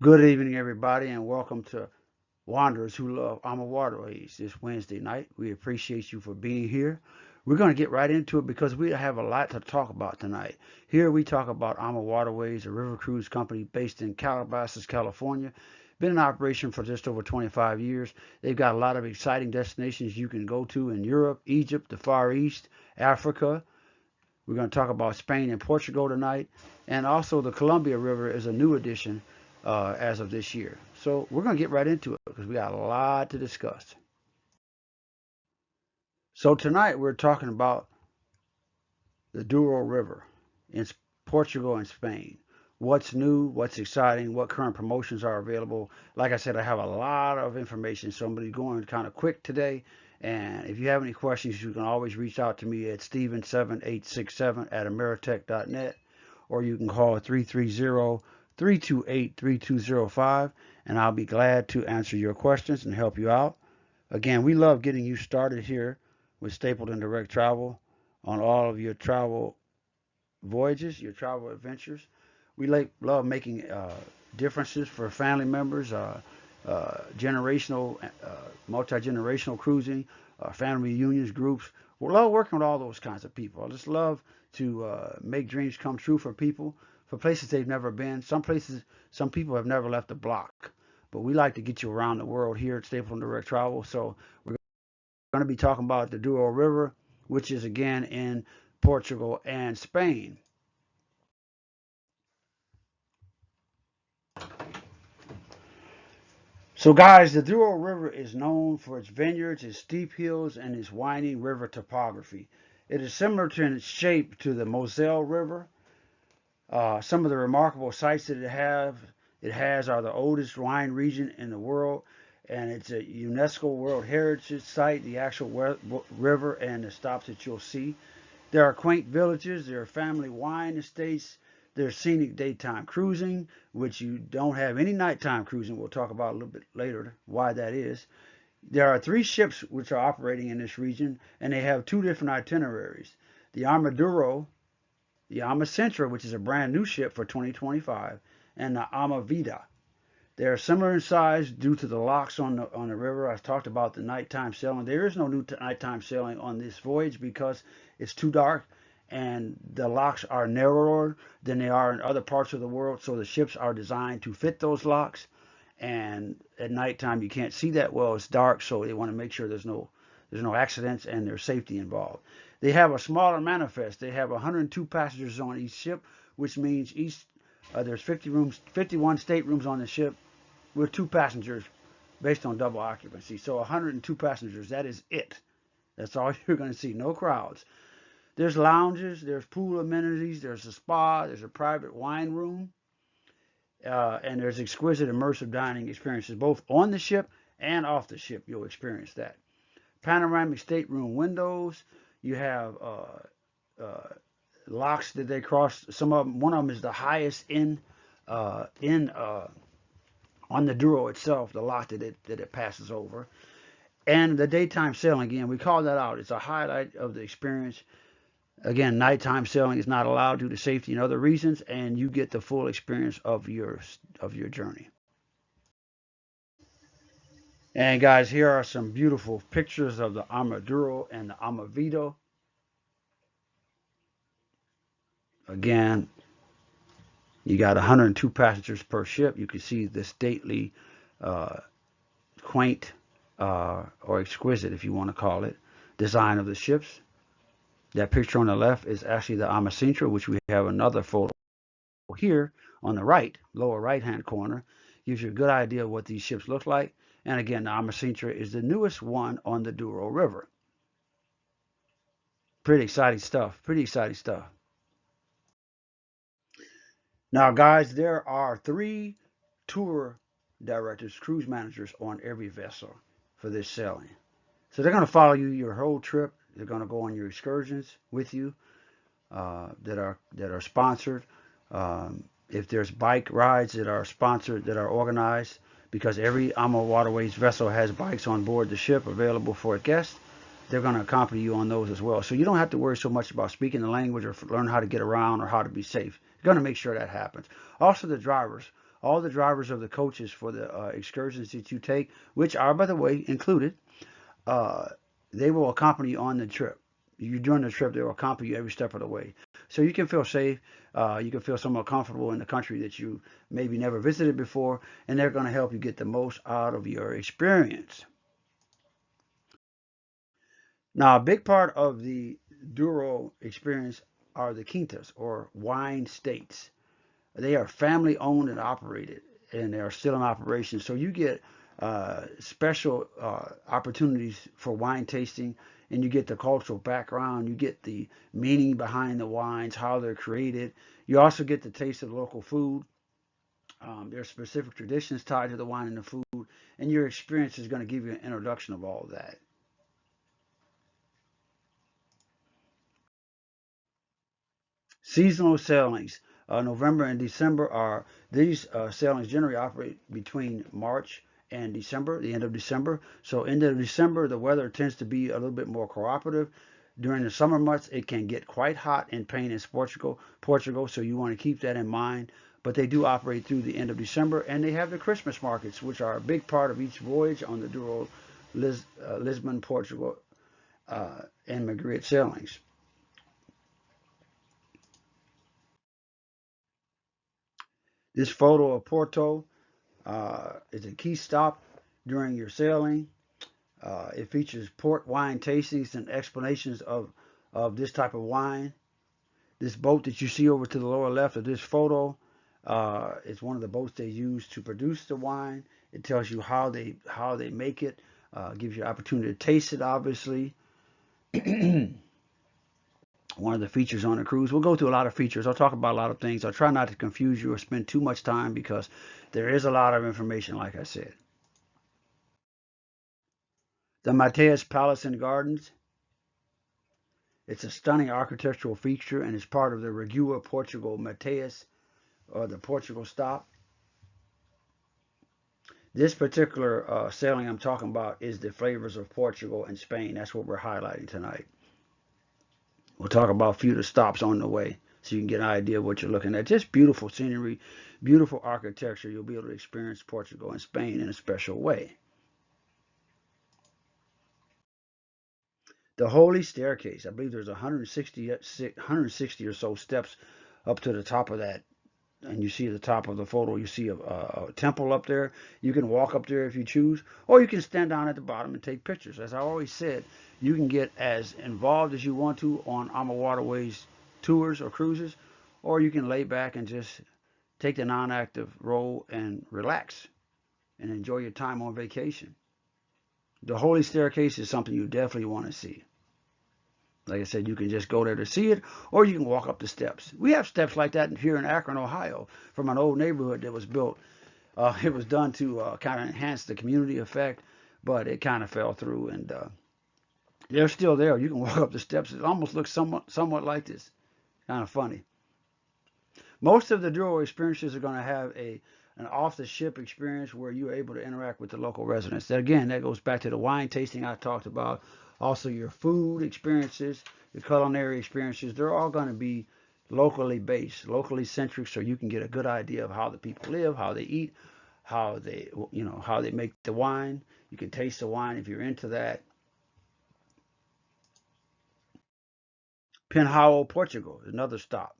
Good evening, everybody, and welcome to Wanderers Who Love Amawaterways this Wednesday night. We appreciate you for being here. We're going to get right into it because we have a lot to talk about tonight. Here we talk about Amawaterways, a river cruise company based in Calabasas, California. Been in operation for just over 25 years. They've got a lot of exciting destinations you can go to in Europe, Egypt, the Far East, Africa. We're going to talk about Spain and Portugal tonight. And also the Columbia River is a new addition as of this year. So we're going to get right into it because we got a lot to discuss. So tonight we're talking about the Douro River in Portugal and Spain. What's new, what's exciting, what current promotions are available. Like I said, I have a lot of information, so I'm going to be going kind of quick today. And if you have any questions, you can always reach out to me at steven7867 at ameritech.net, or you can call 330-328-3205, and I'll be glad to answer your questions and help you out. Again, we love getting you started here with Stapleton Direct Travel on all of your travel voyages, your travel adventures. We love making differences for family members, generational, multi-generational cruising, family reunions, groups. We love working with all those kinds of people. I just love to make dreams come true for people, for places they've never been. Some places, some people have never left the block. But we like to get you around the world here at Stapleton Direct Travel. So we're going to be talking about the Douro River, which is again in Portugal and Spain. So, guys, the Douro River is known for its vineyards, its steep hills, and its winding river topography. It is similar in its shape to the Moselle River. Some of the remarkable sites that it has are the oldest wine region in the world, and it's a UNESCO World Heritage Site, the actual river and the stops that you'll see. There are quaint villages, there are family wine estates, there's scenic daytime cruising, which you don't have any nighttime cruising. We'll talk about a little bit later why that is. There are three ships which are operating in this region, and they have two different itineraries. The Armaduro, the Amacentra, which is a brand new ship for 2025, and the Amavida. They are similar in size due to the locks on the river. I've talked about the nighttime sailing. There is no new nighttime sailing on this voyage because it's too dark and the locks are narrower than they are in other parts of the world. So the ships are designed to fit those locks. And at nighttime you can't see that well. It's dark, so they want to make sure there's no accidents and there's safety involved. They have a smaller manifest. They have 102 passengers on each ship, which means there's 51 staterooms on the ship with two passengers based on double occupancy. So 102 passengers, that is it. That's all you're going to see. No crowds. There's lounges, there's pool amenities, there's a spa, there's a private wine room, and there's exquisite immersive dining experiences both on the ship and off the ship. You'll experience that. Panoramic stateroom windows. You have locks that they cross. Some of them, one of them is the highest in on the Douro itself, the lock that it passes over. And the daytime sailing, again, we call that out. It's a highlight of the experience. Again, nighttime sailing is not allowed due to safety and other reasons, and you get the full experience of your journey. And guys, here are some beautiful pictures of the Amaduro and the Amavito. Again, you got 102 passengers per ship. You can see the stately, uh, quaint, or exquisite, if you want to call it, design of the ships. That picture on the left is actually the Amacentra, which we have another photo here on the right, lower right-hand corner. Gives you a good idea of what these ships look like. And again, the Amacentra is the newest one on the Douro River. Pretty exciting stuff. Pretty exciting stuff. Now, guys, there are three tour directors, cruise managers on every vessel for this sailing. So they're going to follow you your whole trip. They're going to go on your excursions with you that are sponsored. If there's bike rides that are sponsored, that are organized, because every Amawaterways vessel has bikes on board the ship available for guests, they're going to accompany you on those as well. So you don't have to worry so much about speaking the language or learn how to get around or how to be safe. You're going to make sure that happens. Also, the drivers all the drivers of the coaches for the excursions that you take, which are, by the way, included, uh, they will accompany you on the trip. You during the trip, they will accompany you every step of the way, so you can feel safe. You can feel somewhat comfortable in the country that you maybe never visited before, and they're going to help you get the most out of your experience. Now, a big part of the Douro experience are the quintas or wine states. They are family owned and operated, and they are still in operation. So you get special opportunities for wine tasting, and you get the cultural background, you get the meaning behind the wines, how they're created. You also get the taste of local food. There's specific traditions tied to the wine and the food, and your experience is going to give you an introduction of all of that. Seasonal sailings. November and December are these sailings generally operate between March and December, the end of December. So end of December, the weather tends to be a little bit more cooperative. During the summer months, it can get quite hot in Spain and Portugal, so you want to keep that in mind. But they do operate through the end of December, and they have the Christmas markets, which are a big part of each voyage on the Douro, Lisbon, Portugal, and Madrid sailings. This photo of Porto is a key stop during your sailing. It features port wine tastings and explanations of this type of wine. This boat that you see over to the lower left of this photo is one of the boats they use to produce the wine. It tells you how they make it, gives you an opportunity to taste it, obviously. One of the features on the cruise. We'll go through a lot of features. I'll talk about a lot of things. I'll try not to confuse you or spend too much time because there is a lot of information, like I said. The Mateus Palace and Gardens. It's a stunning architectural feature and is part of the Regua Portugal Mateus, or the Portugal stop. This particular sailing I'm talking about is the flavors of Portugal and Spain. That's what we're highlighting tonight. We'll talk about a few of the stops on the way so you can get an idea of what you're looking at. Just beautiful scenery, beautiful architecture. You'll be able to experience Portugal and Spain in a special way. The Holy Staircase. I believe there's 160 or so steps up to the top of that. And you see at the top of the photo, you see a temple up there. You can walk up there if you choose, or you can stand down at the bottom and take pictures. As I always said, you can get as involved as you want to on Amawaterways tours or cruises, or you can lay back and just take the non-active role and relax and enjoy your time on vacation. The Holy Staircase is something you definitely want to see. Like I said, you can just go there to see it, or you can walk up the steps. We have steps like that here in Akron, Ohio, from an old neighborhood that was built. It was done to kind of enhance the community effect, but it kind of fell through, and they're still there. You can walk up the steps. It almost looks somewhat like this. Kind of funny. Most of the Douro experiences are going to have an off-the-ship experience where you're able to interact with the local residents. Again, that goes back to the wine tasting I talked about. Also, your food experiences, your culinary experiences, they're all going to be locally based, locally centric, so you can get a good idea of how the people live, how they eat, how they make the wine. You can taste the wine if you're into that. Pinhao, Portugal, another stop.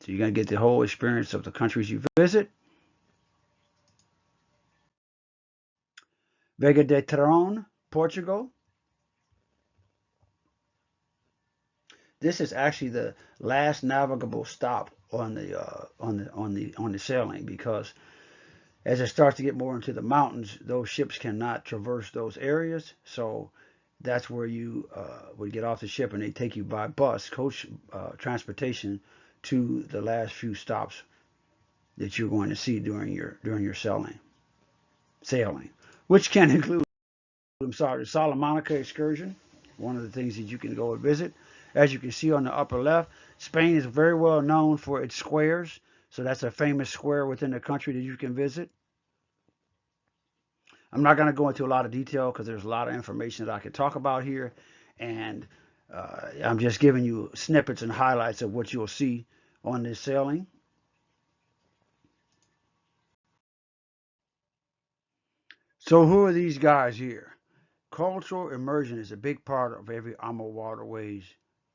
So you're going to get the whole experience of the countries you visit. Vega de Tron, Portugal. This is actually the last navigable stop on the sailing, because as it starts to get more into the mountains, those ships cannot traverse those areas. So that's where you would get off the ship and they take you by bus, coach transportation to the last few stops that you're going to see during your sailing, which can include, I'm sorry, the Salamanca excursion, one of the things that you can go and visit. As you can see on the upper left, Spain is very well known for its squares, so that's a famous square within the country that you can visit. I'm not going to go into a lot of detail because there's a lot of information that I could talk about here, and I'm just giving you snippets and highlights of what you'll see on this sailing. So who are these guys here? Cultural immersion is a big part of every Amawaterways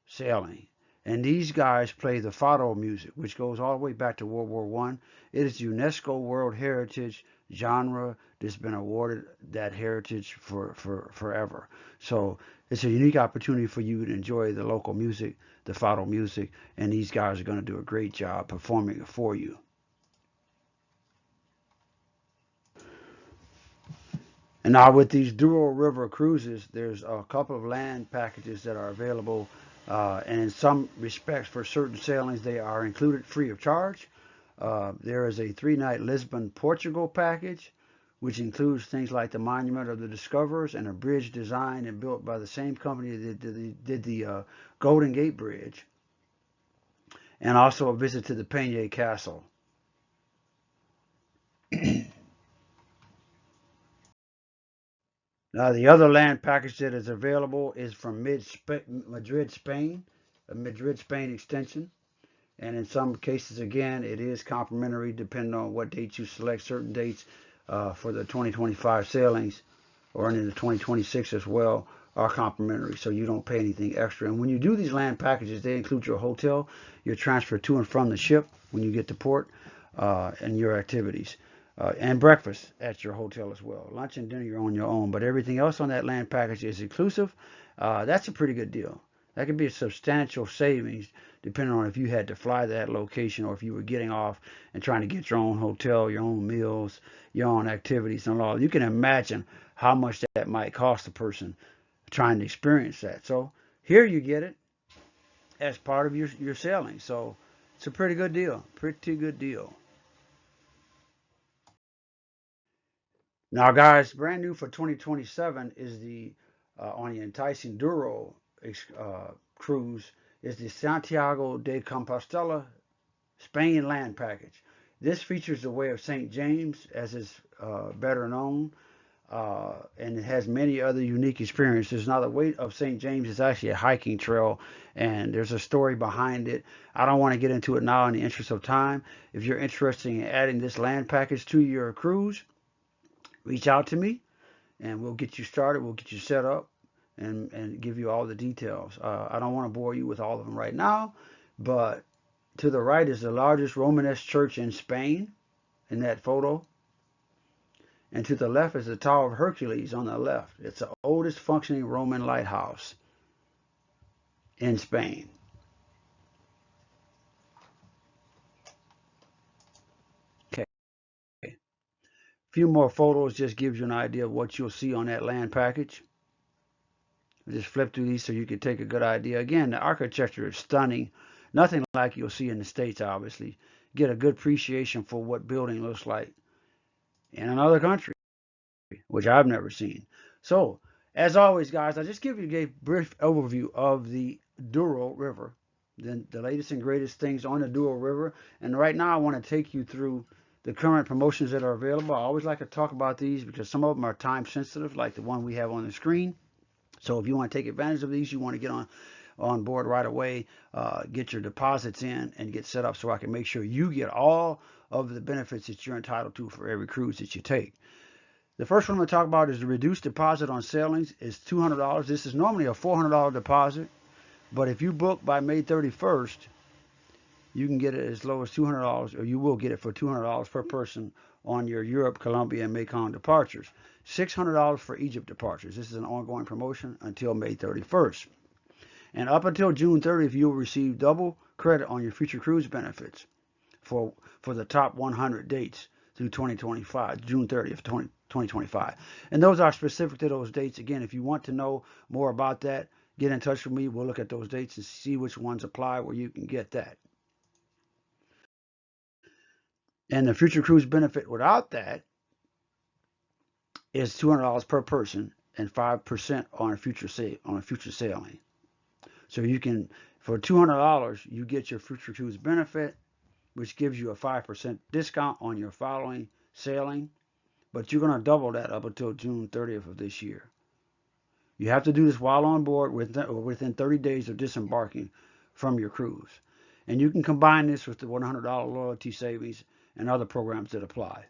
sailing. And these guys play the fado music, which goes all the way back to World War One. It is UNESCO World Heritage genre that's been awarded that heritage for forever. So it's a unique opportunity for you to enjoy the local music, the fado music, and these guys are going to do a great job performing it for you. And now with these Douro River cruises, there's a couple of land packages that are available, and in some respects, for certain sailings, they are included free of charge. There is a 3-night Lisbon, Portugal package, which includes things like the Monument of the Discoverers and a bridge designed and built by the same company that did the Golden Gate Bridge, and also a visit to the Peña Castle. Now, the other land package that is available is from Madrid, Spain, a Madrid, Spain extension. And in some cases, again, it is complimentary depending on what dates you select. Certain dates for the 2025 sailings or into the 2026 as well are complimentary, so you don't pay anything extra. And when you do these land packages, they include your hotel, your transfer to and from the ship when you get to port, and your activities. And breakfast at your hotel as well. Lunch and dinner you're on your own, but everything else on that land package is inclusive. That's a pretty good deal. That could be a substantial savings depending on if you had to fly to that location or if you were getting off and trying to get your own hotel, your own meals, your own activities and all. You can imagine how much that might cost a person trying to experience that. So here you get it as part of your sailing. So it's a pretty good deal. Pretty good deal. Now, guys, brand new for 2027 is the on the enticing Douro cruise is the Santiago de Compostela Spain land package. This features the Way of St. James, as is better known, and it has many other unique experiences. Now, the Way of St. James is actually a hiking trail, and there's a story behind it. I don't want to get into it now in the interest of time. If you're interested in adding this land package to your cruise, reach out to me and we'll get you started. We'll get you set up and give you all the details. I don't want to bore you with all of them right now, but to the right is the largest Romanesque church in Spain in that photo. And to the left is the Tower of Hercules on the left. It's the oldest functioning Roman lighthouse in Spain. Okay. A few more photos just gives you an idea of what you'll see on that land package. Just flip through these so you can take a good idea. Again, the architecture is stunning. Nothing like you'll see in the States, obviously. Get a good appreciation for what building looks like in another country, which I've never seen. So, as always, guys, I just give you a brief overview of the Douro River, the latest and greatest things on the Douro River. And right now, I want to take you through the current promotions that are available. I always like to talk about these because some of them are time sensitive, like the one we have on the screen. So if you want to take advantage of these, you want to get on board right away, get your deposits in and get set up so I can make sure you get all of the benefits that you're entitled to for every cruise that you take. The first one I'm going to talk about is the reduced deposit on sailings is $200. This is normally a $400 deposit, but if you book by May 31st, you can get it as low as $200, or you will get it for $200 per person on your Europe, Colombia, and Mekong departures. $600 for Egypt departures. This is an ongoing promotion until May 31st. And up until June 30th, you'll receive double credit on your future cruise benefits for the top 100 dates through 2025, June 30th, 2025. And those are specific to those dates. Again, if you want to know more about that, get in touch with me. We'll look at those dates and see which ones apply where you can get that. And the future cruise benefit without that is $200 per person and 5% on a future sailing. So you can, for $200, you get your future cruise benefit, which gives you a 5% discount on your following sailing, but you're going to double that up until June 30th of this year. You have to do this while on board within 30 days of disembarking from your cruise. And you can combine this with the $100 loyalty savings and other programs that apply.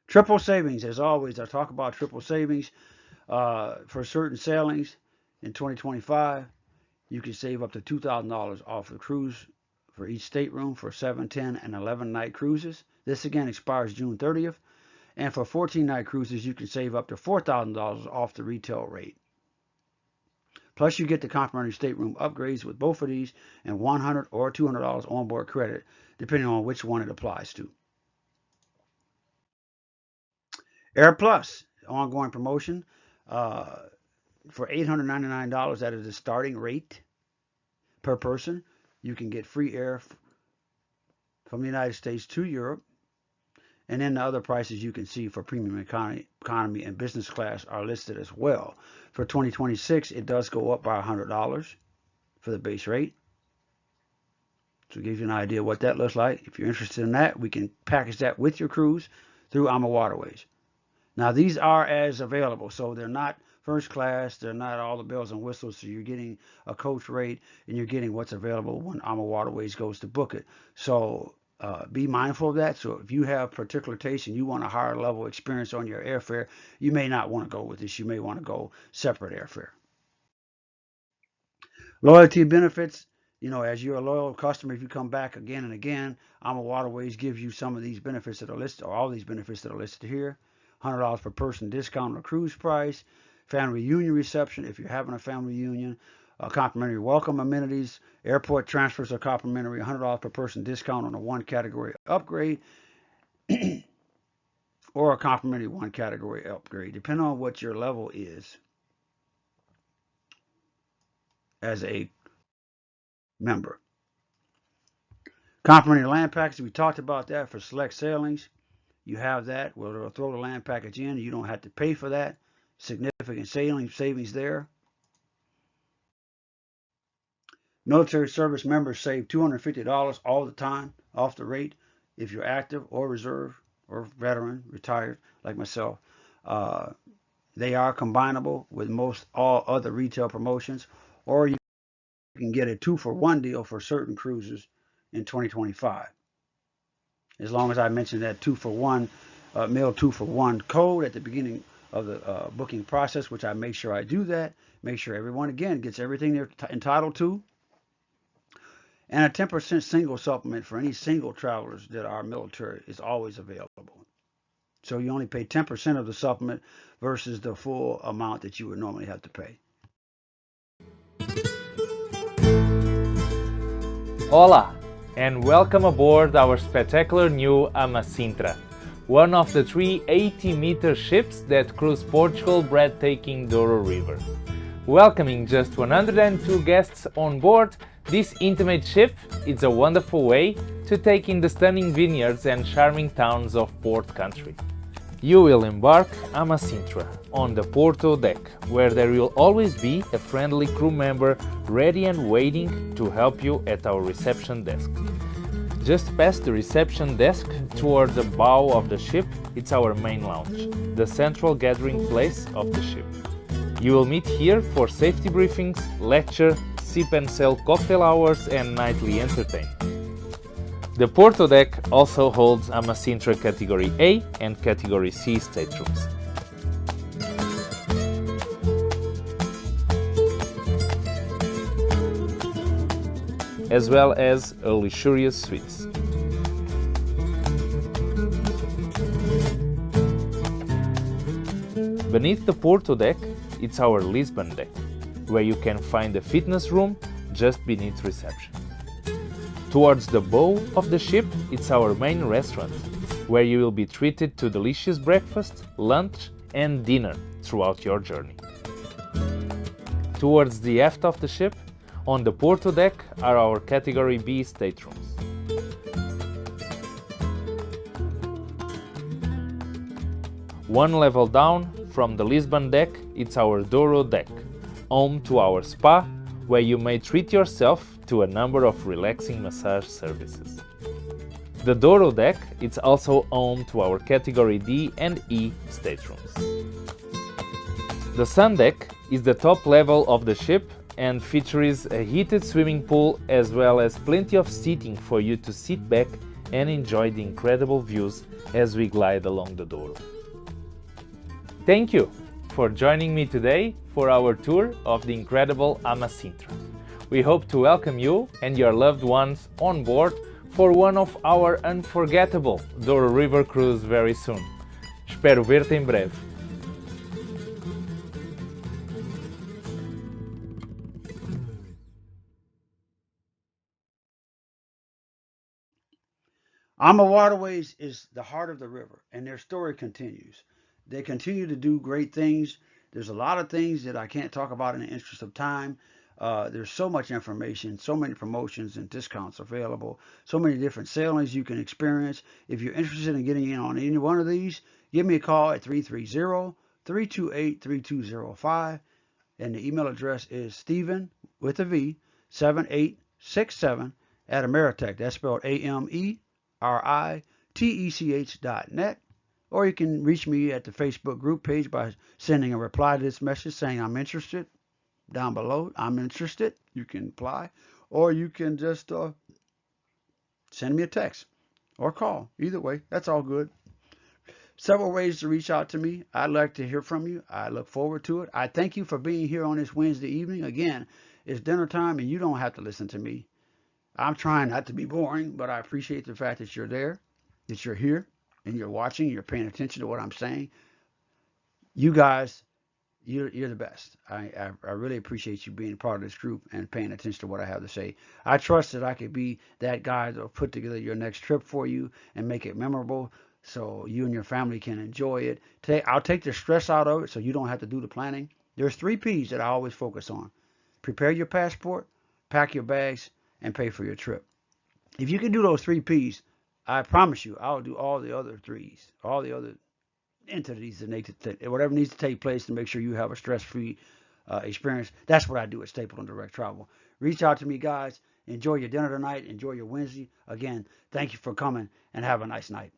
Triple savings, as always, I talk about triple savings for certain sailings in 2025. You can save up to $2,000 off the cruise for each stateroom for 7, 10, and 11-night cruises. This again expires June 30th. And for 14-night cruises, you can save up to $4,000 off the retail rate. Plus, you get the complimentary stateroom upgrades with both of these and $100 or $200 onboard credit, depending on which one it applies to. Air Plus, ongoing promotion for $899. That is the starting rate per person. You can get free air from the United States to Europe. And then the other prices you can see for premium economy and business class are listed as well. For 2026, it does go up by $100 for the base rate. So it gives you an idea what that looks like. If you're interested in that, we can package that with your cruise through Amawaterways. Now, these are as available, so they're not first class, they're not all the bells and whistles, so you're getting a coach rate and you're getting what's available when Amawaterways goes to book it. So be mindful of that. So if you have particular taste and you want a higher level experience on your airfare, you may not want to go with this. You may want to go separate airfare. Loyalty benefits. As you're a loyal customer, if you come back again and again, Amawaterways gives you some of these benefits that are listed, or all these benefits that are listed here. $100 per person discount on the cruise price, family reunion reception if you're having a family reunion, complimentary welcome amenities, airport transfers are complimentary, $100 per person discount on a one category upgrade, or a complimentary one category upgrade, depending on what your level is as a member. Complimentary land package, we talked about that for select sailings. You have that. Well, they'll throw the land package in. You don't have to pay for that. Significant savings there. Military service members save $250 all the time off the rate if you're active or reserve or veteran, retired like myself. They are combinable with most all other retail promotions, or you can get a 2-for-1 deal for certain cruises in 2025. As long as I mentioned that 2-for-1 meal 2-for-1 code at the beginning of the booking process, which I make sure I do that. Make sure everyone, again, gets everything they're entitled to. And a 10% single supplement for any single travelers that are military is always available. So you only pay 10% of the supplement versus the full amount that you would normally have to pay. Hola, and welcome aboard our spectacular new Amasintra, one of the 3 80-meter ships that cruise Portugal's breathtaking Douro River. Welcoming just 102 guests on board, this intimate ship is a wonderful way to take in the stunning vineyards and charming towns of Port Country. You will embark Amasintra on the Porto deck, where there will always be a friendly crew member ready and waiting to help you at our reception desk. Just past the reception desk, toward the bow of the ship, it's our main lounge, the central gathering place of the ship. You will meet here for safety briefings, lecture, sip and sail cocktail hours and nightly entertainment. The Porto deck also holds Amasintra Category A and Category C staterooms. As well as a luxurious suites. Beneath the Porto deck, it's our Lisbon deck, where you can find a fitness room just beneath reception. Towards the bow of the ship, it's our main restaurant, where you will be treated to delicious breakfast, lunch and dinner throughout your journey. Towards the aft of the ship, on the Porto deck are our Category B staterooms. One level down from the Lisbon deck, it's our Douro deck, home to our spa, where you may treat yourself to a number of relaxing massage services. The Douro deck is also home to our Category D and E staterooms. The Sun deck is the top level of the ship and features a heated swimming pool as well as plenty of seating for you to sit back and enjoy the incredible views as we glide along the Douro. Thank you for joining me today for our tour of the incredible Amasintra. We hope to welcome you and your loved ones on board for one of our unforgettable Douro River cruise very soon. Espero ver-te em breve. Amawaterways is the heart of the river, and their story continues. They continue to do great things. There's a lot of things that I can't talk about in the interest of time. There's so much information, so many promotions and discounts available, so many different sailings you can experience. If you're interested in getting in on any one of these, give me a call at 330-328-3205, and the email address is Stephen with a V 7867 at Ameritech. That's spelled AMERITECH.net. Or you can reach me at the Facebook group page by sending a reply to this message saying I'm interested. Down below, I'm interested. You can apply. Or you can just send me a text or call. Either way, that's all good. Several ways to reach out to me. I'd like to hear from you. I look forward to it. I thank you for being here on this Wednesday evening. Again, it's dinner time and you don't have to listen to me. I'm trying not to be boring, but I appreciate the fact that you're there, that you're here, and you're watching, you're paying attention to what I'm saying. You guys, you're the best. I really appreciate you being part of this group and paying attention to what I have to say. I trust that I could be that guy that'll put together your next trip for you and make it memorable so you and your family can enjoy it. I'll take the stress out of it so you don't have to do the planning. There's 3 P's that I always focus on. Prepare your passport, pack your bags, and pay for your trip. If you can do those 3 P's, I promise you, I'll do all the other 3s, all the other entities that need to, whatever needs to take place to make sure you have a stress-free experience. That's what I do at Stapleton Direct Travel. Reach out to me, guys. Enjoy your dinner tonight. Enjoy your Wednesday. Again, thank you for coming and have a nice night.